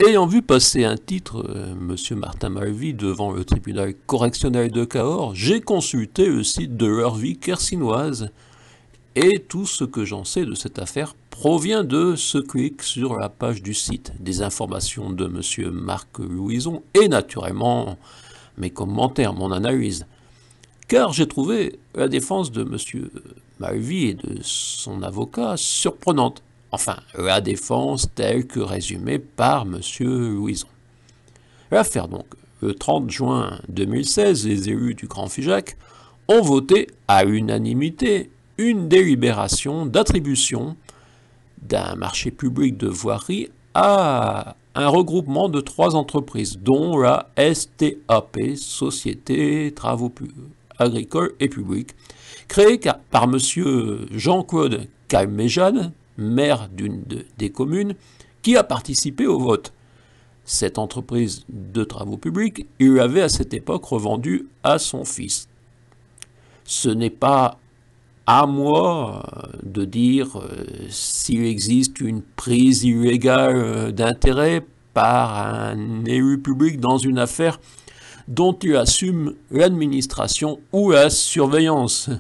Ayant vu passer un titre, Monsieur Martin Malvy, devant le tribunal correctionnel de Cahors, j'ai consulté le site de leur vie kersinoise et tout ce que j'en sais de cette affaire provient de ce clic sur la page du site, des informations de Monsieur Marc Louison et naturellement mes commentaires, mon analyse. Car j'ai trouvé la défense de Monsieur Malvy et de son avocat surprenante. Enfin, la défense telle que résumée par M. Louison. L'affaire donc, le 30 juin 2016, les élus du Grand Figeac ont voté à l'unanimité une délibération d'attribution d'un marché public de voirie à un regroupement de 3 entreprises, dont la STAP, Société Travaux Agricoles et Publics, créée par M. Jean-Claude Calmejane, maire d'une des communes, qui a participé au vote. Cette entreprise de travaux publics, il l'avait à cette époque revendue à son fils. Ce n'est pas à moi de dire s'il existe une prise illégale d'intérêt par un élu public dans une affaire dont il assume l'administration ou la surveillance,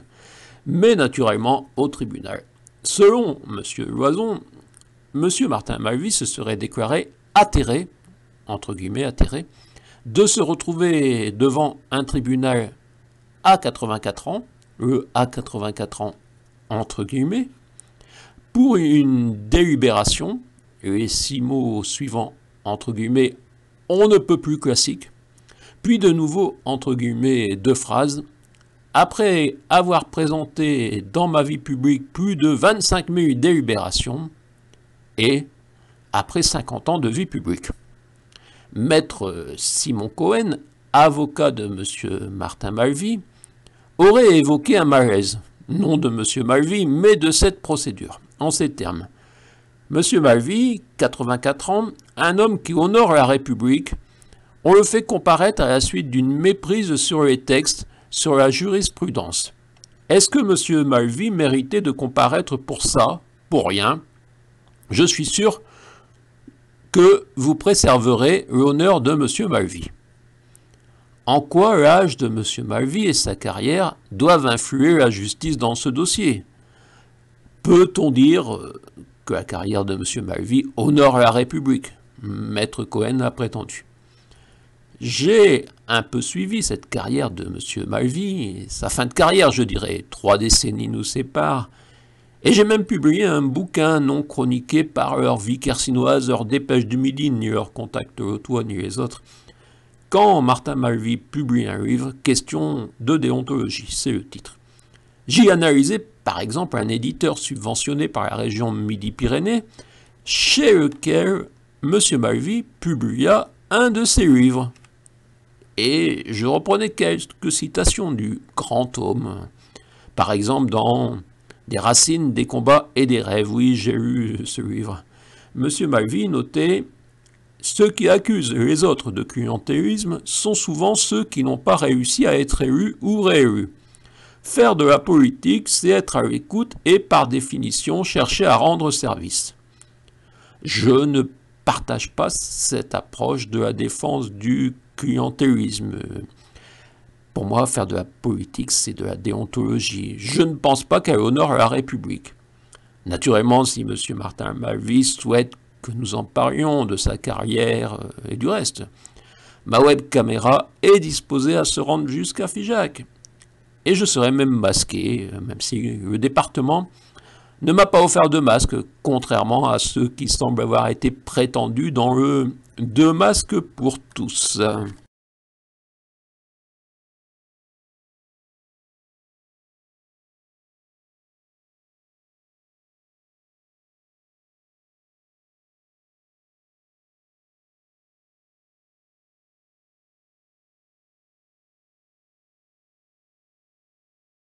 mais naturellement au tribunal. Selon M. Loison, M. Martin Malvy se serait déclaré atterré, entre guillemets atterré, de se retrouver devant un tribunal à 84 ans, le à 84 ans entre guillemets, pour une délibération, les 6 mots suivants entre guillemets, on ne peut plus classique, puis de nouveau entre guillemets 2 phrases, après avoir présenté dans ma vie publique plus de 25 000 délibérations et après 50 ans de vie publique. Maître Simon Cohen, avocat de M. Martin Malvy, aurait évoqué un malaise, non de M. Malvy, mais de cette procédure, en ces termes. M. Malvy, 84 ans, un homme qui honore la République, on le fait comparaître à la suite d'une méprise sur les textes, sur la jurisprudence. Est-ce que M. Malvy méritait de comparaître pour ça, pour rien? Je suis sûr que vous préserverez l'honneur de M. Malvy. En quoi l'âge de M. Malvy et sa carrière doivent influer la justice dans ce dossier? Peut-on dire que la carrière de M. Malvy honore la République? Maître Cohen a prétendu. J'ai un peu suivi cette carrière de M. Malvy, sa fin de carrière je dirais, 3 décennies nous séparent, et j'ai même publié un bouquin non chroniqué par leur vie kersinoise, leur dépêche du midi, ni leur contact Lotois, ni les autres. Quand Martin Malvy publie un livre, question de déontologie, c'est le titre. J'y analysais par exemple un éditeur subventionné par la région Midi-Pyrénées, chez lequel M. Malvy publia un de ses livres. Et je reprenais quelques citations du grand homme. Par exemple, dans Des racines, des combats et des rêves. Oui, j'ai lu ce livre. M. Malvy notait « Ceux qui accusent les autres de clientélisme sont souvent ceux qui n'ont pas réussi à être élus ou réélus. Faire de la politique, c'est être à l'écoute et, par définition, chercher à rendre service. » Je ne partage pas cette approche de la défense du clientélisme. Pour moi, faire de la politique, c'est de la déontologie. Je ne pense pas qu'elle honore la République. Naturellement, si M. Martin Malvy souhaite que nous en parlions de sa carrière et du reste, ma web caméra est disposée à se rendre jusqu'à Figeac. Et je serai même masqué, même si le département ne m'a pas offert de masque, contrairement à ceux qui semblent avoir été prétendus dans le « deux masques pour tous ».